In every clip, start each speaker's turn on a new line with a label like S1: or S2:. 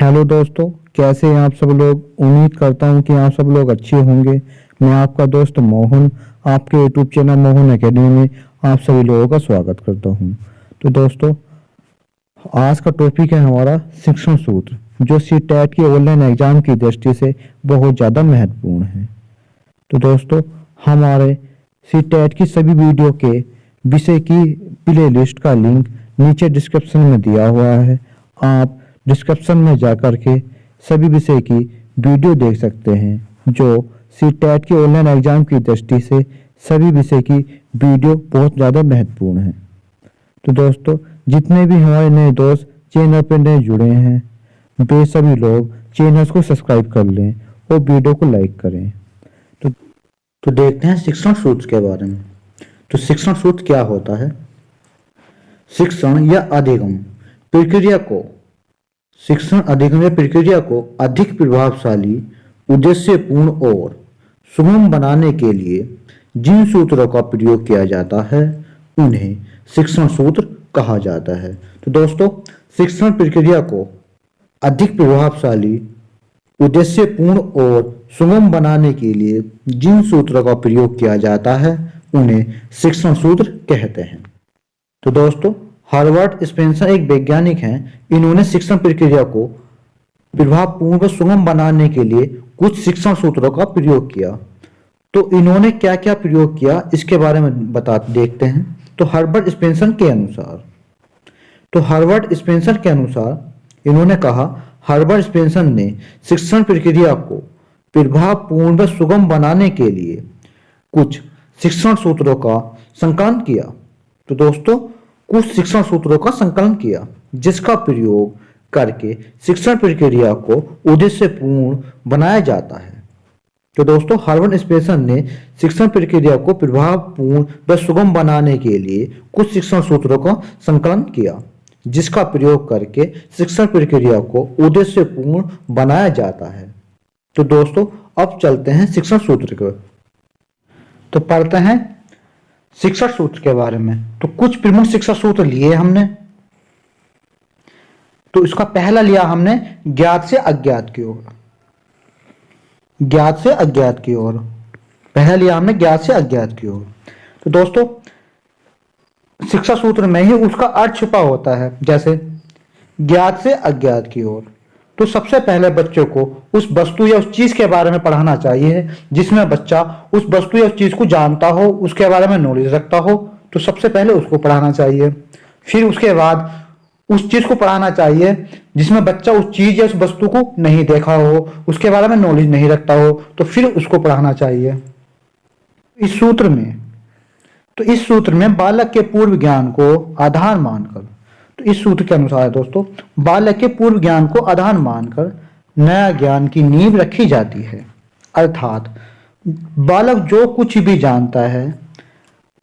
S1: Hello दोस्तों, कैसे हैं आप सब लोग। उम्मीद करता हूं कि आप सब लोग अच्छे होंगे। मैं आपका दोस्त मोहन आपके यूट्यूब चैनल मोहन एकेडमी में आप सभी लोगों का स्वागत करता हूं। तो दोस्तों, आज का टॉपिक है हमारा शिक्षण सूत्र, जो सीटेट के ऑनलाइन एग्जाम की दृष्टि से बहुत ज़्यादा महत्वपूर्ण है। तो दोस्तों, हमारे सीटेट की सभी वीडियो के विषय की प्लेलिस्ट का लिंक नीचे डिस्क्रिप्शन में दिया हुआ है। आप डिस्क्रिप्शन में जाकर के सभी विषय की वीडियो देख सकते हैं, जो सीटेट के ऑनलाइन एग्जाम की दृष्टि से सभी विषय की वीडियो बहुत ज़्यादा महत्वपूर्ण है। तो दोस्तों, जितने भी हमारे नए दोस्त चैनल पर नए जुड़े हैं, वे सभी लोग चैनल को सब्सक्राइब कर लें और वीडियो को लाइक करें। तो देखते हैं शिक्षण सूत्र के बारे में। तो शिक्षण सूत्र क्या होता है। शिक्षण या अधिगम प्रक्रिया को अधिक प्रभावशाली, उद्देश्यपूर्ण और सुगम बनाने के लिए जिन सूत्रों का प्रयोग किया जाता है उन्हें शिक्षण सूत्र कहा जाता है। तो दोस्तों, शिक्षण प्रक्रिया को अधिक प्रभावशाली, उद्देश्यपूर्ण और सुगम बनाने के लिए जिन सूत्रों का प्रयोग किया जाता है उन्हें शिक्षण सूत्र कहते हैं। तो दोस्तों, हार्वर्ड स्पेंसर एक वैज्ञानिक हैं। इन्होंने शिक्षण प्रक्रिया को प्रभावपूर्ण व सुगम बनाने के लिए कुछ शिक्षण सूत्रों का प्रयोग किया। तो इन्होंने क्या क्या प्रयोग किया इसके बारे में देखते हैं। तो हार्वर्ड स्पेंसर के अनुसार इन्होंने कहा, हार्वर्ड स्पेंसर ने शिक्षण प्रक्रिया को प्रभावपूर्ण व सुगम बनाने के लिए कुछ शिक्षण सूत्रों का संकलन किया। तो दोस्तों, कुछ शिक्षण सूत्रों का संकलन किया जिसका प्रयोग करके शिक्षण प्रक्रिया को उद्देश्यपूर्ण बनाया जाता है। तो दोस्तों, हार्वर्ड स्पेंसर ने शिक्षण प्रक्रिया को प्रभावपूर्ण व सुगम बनाने के लिए कुछ शिक्षण सूत्रों का संकलन किया जिसका प्रयोग करके शिक्षण प्रक्रिया को उद्देश्यपूर्ण बनाया जाता है। तो दोस्तों, अब चलते हैं शिक्षण सूत्र को। तो पढ़ते हैं शिक्षण सूत्र के बारे में। तो कुछ प्रमुख शिक्षण सूत्र लिए हमने। तो इसका पहला लिया हमने ज्ञात से अज्ञात की ओर। पहला लिया हमने ज्ञात से अज्ञात की ओर। तो दोस्तों, शिक्षा सूत्र में ही उसका अर्थ छुपा होता है, जैसे ज्ञात से अज्ञात की ओर। तो सबसे पहले बच्चों को उस वस्तु या उस चीज के बारे में पढ़ाना चाहिए जिसमें बच्चा उस वस्तु या उस चीज को जानता हो, उसके बारे में नॉलेज रखता हो। तो सबसे पहले उसको पढ़ाना चाहिए। फिर उसके बाद उस चीज को पढ़ाना चाहिए जिसमें बच्चा उस चीज या उस वस्तु को नहीं देखा हो, उसके बारे में नॉलेज नहीं रखता हो, तो फिर उसको पढ़ाना चाहिए। इस सूत्र में बालक के पूर्व ज्ञान को आधार मानकर, तो इस सूत्र के अनुसार दोस्तों, बालक के पूर्व ज्ञान को आधार मानकर नया ज्ञान की नींव रखी जाती है। अर्थात बालक जो कुछ भी जानता है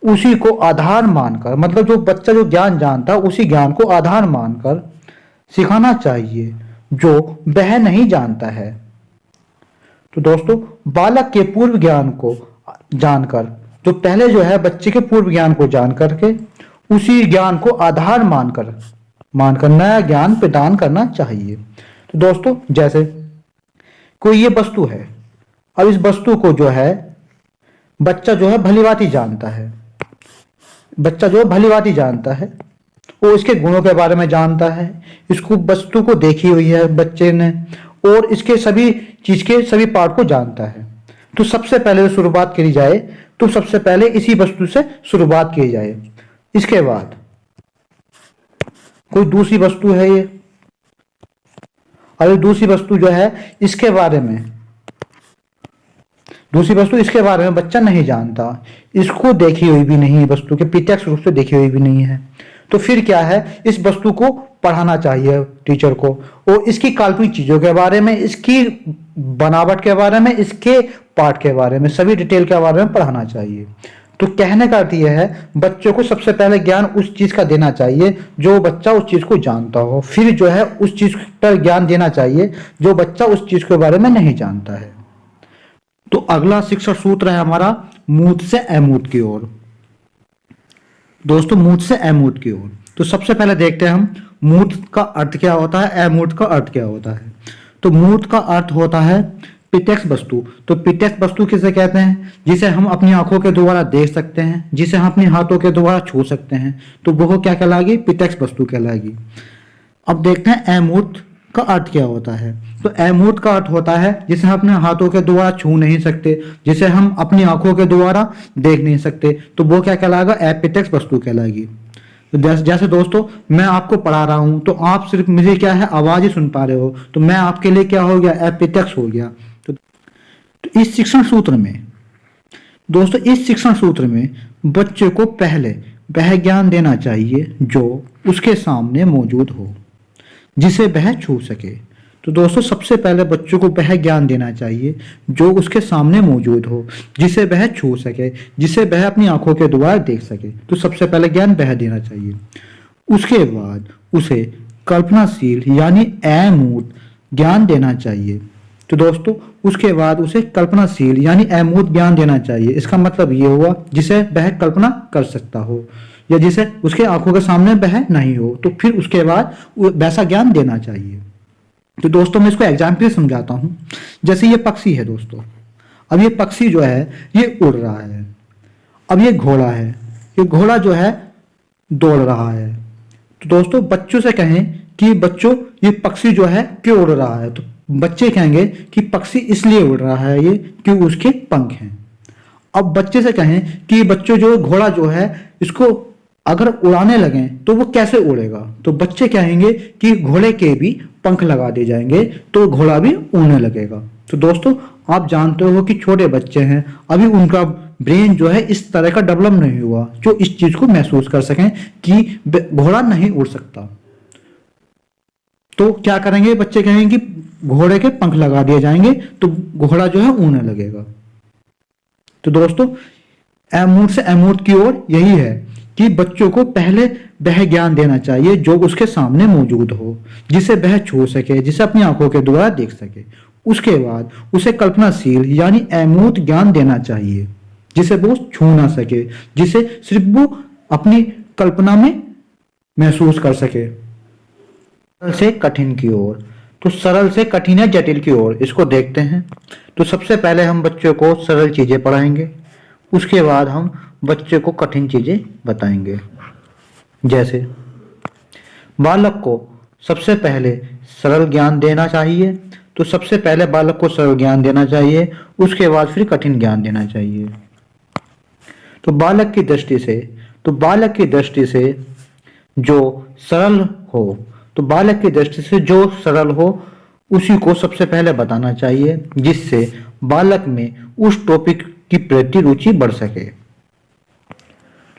S1: उसी को आधार मानकर, मतलब जो बच्चा जो ज्ञान जानता है उसी ज्ञान को आधार मानकर सिखाना चाहिए जो वह नहीं जानता है। तो दोस्तों, बालक के पूर्व ज्ञान को जानकर, जो पहले जो है बच्चे के पूर्व ज्ञान को जान करके उसी ज्ञान को आधार मानकर नया ज्ञान प्रदान करना चाहिए। तो दोस्तों, जैसे कोई ये वस्तु है, अब इस वस्तु को जो है बच्चा जो है भलीभांति जानता है, वो इसके गुणों के बारे में जानता है, इसको वस्तु को देखी हुई है बच्चे ने, और इसके सभी चीज के सभी पार्ट को जानता है। तो सबसे पहले शुरुआत करी जाए तो सबसे पहले इसी वस्तु से शुरुआत की जाए। इसके बाद कोई दूसरी वस्तु है ये, और दूसरी वस्तु जो है इसके बारे में बच्चा नहीं जानता, इसको देखी हुई भी नहीं, वस्तु के प्रत्यक्ष रूप से देखी हुई भी नहीं है। तो फिर क्या है, इस वस्तु को पढ़ाना चाहिए टीचर को, और इसकी काल्पनिक चीजों के बारे में, इसकी बनावट के बारे में, इसके पार्ट के बारे में, सभी डिटेल के बारे में पढ़ाना चाहिए। तो कहने का अर्थ यह है, बच्चों को सबसे पहले ज्ञान उस चीज का देना चाहिए जो बच्चा उस चीज को जानता हो, फिर जो है उस चीज पर ज्ञान देना चाहिए जो बच्चा उस चीज के बारे में नहीं जानता है। तो अगला शिक्षण सूत्र है हमारा मूर्त से अमूर्त की ओर। दोस्तों, मूर्त से अमूर्त की ओर। तो सबसे पहले देखते हैं हम मूर्त का अर्थ क्या होता है, अमूर्त का अर्थ क्या होता है। तो मूर्त का अर्थ होता है प्रत्यक्ष वस्तु। तो प्रत्यक्ष वस्तु किसे कहते हैं, जिसे हम अपनी आंखों के द्वारा देख सकते हैं, जिसे हम अपने हाथों के द्वारा छू सकते हैं, तो वो क्या कहलाएगी, प्रत्यक्ष वस्तु कहलाएगी। अब देखते हैं अमूर्त का अर्थ क्या होता है। तो अमूर्त का अर्थ होता है जिसे हम अपने हाथों के द्वारा छू नहीं सकते, जिसे हम अपनी आंखों के द्वारा देख नहीं सकते, तो वो क्या कहलाएगा, अप्रत्यक्ष वस्तु कहलाएगी। तो जैसे दोस्तों मैं आपको पढ़ा रहा हूं, तो आप सिर्फ मुझे क्या है, आवाज ही सुन पा रहे हो, तो मैं आपके लिए क्या हो गया, अप्रत्यक्ष हो गया। तो इस शिक्षण सूत्र में दोस्तों, इस शिक्षण सूत्र में बच्चे को पहले वह ज्ञान देना चाहिए जो उसके सामने मौजूद हो, जिसे वह छू सके। तो दोस्तों सबसे पहले बच्चों को वह ज्ञान देना चाहिए जो उसके सामने मौजूद हो, जिसे वह छू सके, जिसे वह अपनी आंखों के द्वारा देख सके। तो सबसे पहले ज्ञान वह देना चाहिए। उसके बाद उसे कल्पनाशील यानी अमूर्त ज्ञान देना चाहिए। तो दोस्तों उसके बाद उसे कल्पनाशील यानी अमूर्त ज्ञान देना चाहिए। इसका मतलब ये हुआ जिसे वह कल्पना कर सकता हो या जिसे उसके आंखों के सामने वह नहीं हो, तो फिर उसके बाद वैसा ज्ञान देना चाहिए। तो दोस्तों मैं इसको एग्जाम्पल समझाता हूं। जैसे ये पक्षी है दोस्तों, अब ये पक्षी जो है ये उड़ रहा है। अब ये घोड़ा है, ये घोड़ा जो है दौड़ रहा है। तो दोस्तों बच्चों से कहें कि बच्चों ये पक्षी जो है क्यों उड़ रहा है, तो बच्चे कहेंगे कि पक्षी इसलिए उड़ रहा है ये क्यों उसके पंख हैं। अब बच्चे से कहें कि बच्चों जो घोड़ा जो है इसको अगर उड़ाने लगे तो वो कैसे उड़ेगा, तो बच्चे कहेंगे कि घोड़े के भी पंख लगा दिए जाएंगे तो घोड़ा भी उड़ने लगेगा। तो दोस्तों आप जानते हो कि छोटे बच्चे हैं, अभी उनका ब्रेन जो है इस तरह का डेवलप नहीं हुआ जो इस चीज को महसूस कर सकें कि घोड़ा नहीं उड़ सकता। तो क्या करेंगे, बच्चे कहेंगे कि घोड़े के पंख लगा दिए जाएंगे तो घोड़ा जो है उड़ने लगेगा। तो दोस्तों अमूर्त से अमूर्त की ओर यही है कि बच्चों को पहले वह ज्ञान देना चाहिए जो उसके सामने मौजूद हो, जिसे वह छू सके, जिसे अपनी आंखों के द्वारा देख सके। उसके बाद उसे कल्पनाशील यानी अमूर्त ज्ञान देना चाहिए जिसे वो छू ना सके, जिसे सिर्फ वो अपनी कल्पना में महसूस कर सके। सरल से कठिन की ओर, तो सरल से कठिन या जटिल की ओर इसको देखते हैं। तो सबसे पहले हम बच्चों को सरल चीजें पढ़ाएंगे, उसके बाद हम बच्चे को कठिन चीजें बताएंगे। जैसे बालक को सबसे पहले सरल ज्ञान देना चाहिए, तो सबसे पहले बालक को सरल ज्ञान देना चाहिए, उसके बाद फिर कठिन ज्ञान देना चाहिए। तो बालक की दृष्टि से जो सरल हो, तो बालक की दृष्टि से जो सरल हो उसी को सबसे पहले बताना चाहिए, जिससे बालक में उस टॉपिक की प्रति रुचि बढ़ सके।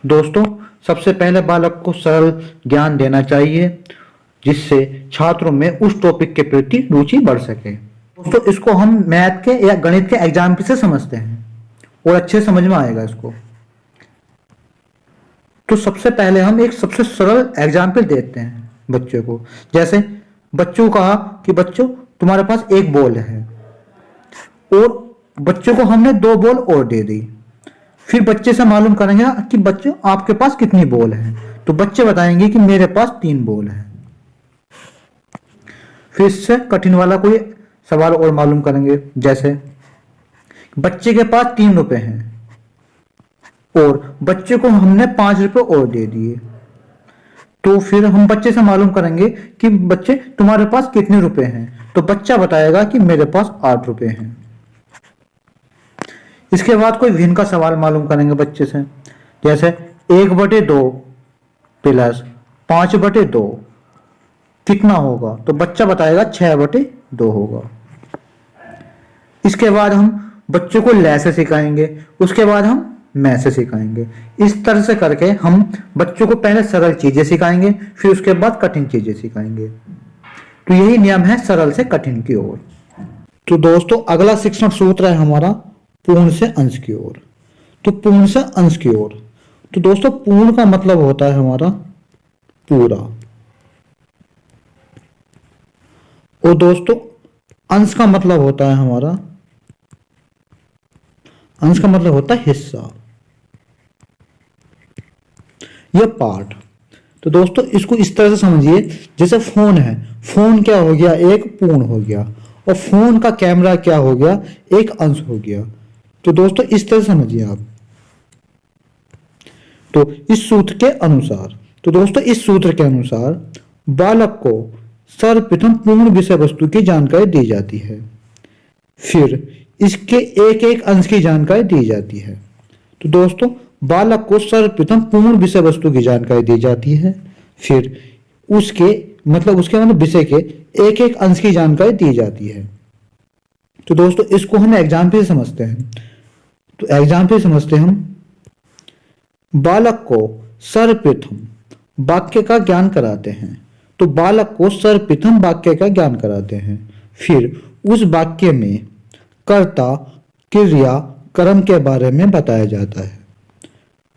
S1: दोस्तों सबसे पहले बालक को सरल ज्ञान देना चाहिए जिससे छात्रों में उस टॉपिक के प्रति रुचि बढ़ सके। दोस्तों इसको हम मैथ के या गणित के एग्जाम्पल से समझते हैं और अच्छे समझ में आएगा इसको। तो सबसे पहले हम एक सबसे सरल एग्जाम्पल देते हैं बच्चों को। जैसे बच्चों को कहा कि बच्चों तुम्हारे पास एक बॉल है और बच्चों को हमने 2 बॉल और दे दी। फिर बच्चे से मालूम करेंगे कि बच्चों आपके पास कितनी बॉल है, तो बच्चे बताएंगे कि मेरे पास 3 बॉल है। फिर इससे कठिन वाला कोई सवाल और मालूम करेंगे। जैसे बच्चे के पास 3 रुपए हैं और बच्चे को हमने 5 रुपए और दे दिए, तो फिर हम बच्चे से मालूम करेंगे कि बच्चे तुम्हारे पास कितने रुपए हैं, तो बच्चा बताएगा कि मेरे पास 8 रुपए हैं। इसके बाद कोई भिन्न का सवाल मालूम करेंगे बच्चे से। जैसे 1/2 प्लस 5/2 कितना होगा, तो बच्चा बताएगा 6/2 होगा। इसके बाद हम बच्चों को ले से सिखाएंगे, उसके बाद हम मैं से सिखाएंगे। इस तरह से करके हम बच्चों को पहले सरल चीजें सिखाएंगे, फिर उसके बाद कठिन चीजें सिखाएंगे। तो यही नियम है सरल से कठिन की ओर। तो दोस्तों अगला शिक्षण सूत्र है हमारा पूर्ण से अंश की ओर। तो पूर्ण से अंश की ओर, तो दोस्तों पूर्ण का मतलब होता है हमारा पूरा, और दोस्तों अंश का मतलब होता है हमारा, अंश का मतलब होता है हिस्सा या पार्ट। तो दोस्तों इसको इस तरह से समझिए, जैसे फोन है, फोन क्या हो गया, एक पूर्ण हो गया, और फोन का कैमरा क्या हो गया, एक अंश हो गया। तो दोस्तों इस तरह से समझिए आप। तो इस सूत्र के अनुसार, तो दोस्तों इस सूत्र के अनुसार बालक को सर्वप्रथम पूर्ण विषय वस्तु की जानकारी दी जाती है, फिर इसके एक एक अंश की जानकारी दी जाती है। तो दोस्तों बालक को सर्वप्रथम पूर्ण विषय वस्तु की जानकारी दी जाती है, फिर उसके मतलब विषय के एक एक अंश की जानकारी दी जाती है। तो दोस्तों इसको हम एग्जाम्पल समझते हैं। तो एग्जाम्पल समझते हम, बालक को सर्वप्रथम वाक्य का ज्ञान कराते हैं। तो बालक को सर्वप्रथम वाक्य का ज्ञान कराते हैं, फिर उस वाक्य में कर्ता, क्रिया, कर्म के बारे में बताया जाता है।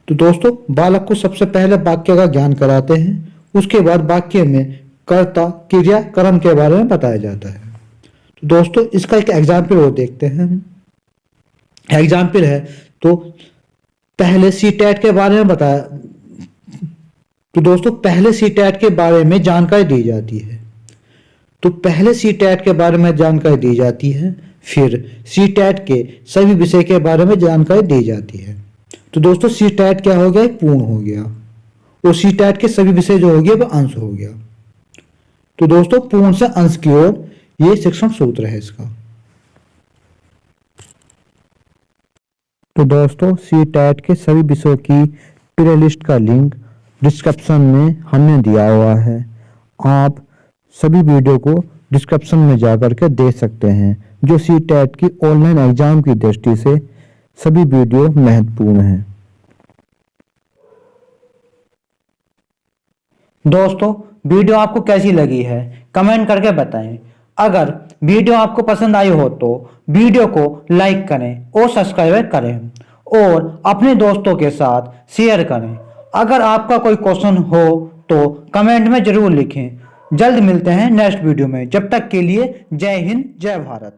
S1: तो दोस्तों बालक को सबसे पहले वाक्य का ज्ञान कराते हैं, उसके बाद वाक्य में कर्ता, क्रिया, कर्म के बारे में बताया जाता है। तो दोस्तों इसका एक एग्जाम्पल और देखते हैं। एग्जाम्पल है, तो पहले सीटेट के बारे में बताया। तो दोस्तों पहले सीटेट के बारे में जानकारी दी जाती है। तो पहले सीटेट के बारे में जानकारी दी जाती है, फिर सीटेट के सभी विषय के बारे में जानकारी दी जाती है। तो दोस्तों सीटेट क्या हो गया, एक पूर्ण हो गया, और सीटेट के सभी विषय जो हो गए वो अंश हो गया। तो दोस्तों पूर्ण से अंश की ओर ये शिक्षण सूत्र है इसका। तो दोस्तों सीटेट के सभी विषयों की प्लेलिस्ट का लिंक डिस्क्रिप्शन में हमने दिया हुआ है। आप सभी वीडियो को डिस्क्रिप्शन में जाकर के देख सकते हैं, जो सीटेट की ऑनलाइन एग्जाम की दृष्टि से सभी वीडियो महत्वपूर्ण हैं।
S2: दोस्तों वीडियो आपको कैसी लगी है कमेंट करके बताएं। अगर वीडियो आपको पसंद आई हो तो वीडियो को लाइक करें और सब्सक्राइब करें और अपने दोस्तों के साथ शेयर करें। अगर आपका कोई क्वेश्चन हो तो कमेंट में जरूर लिखें। जल्द मिलते हैं नेक्स्ट वीडियो में। जब तक के लिए जय हिंद, जय भारत।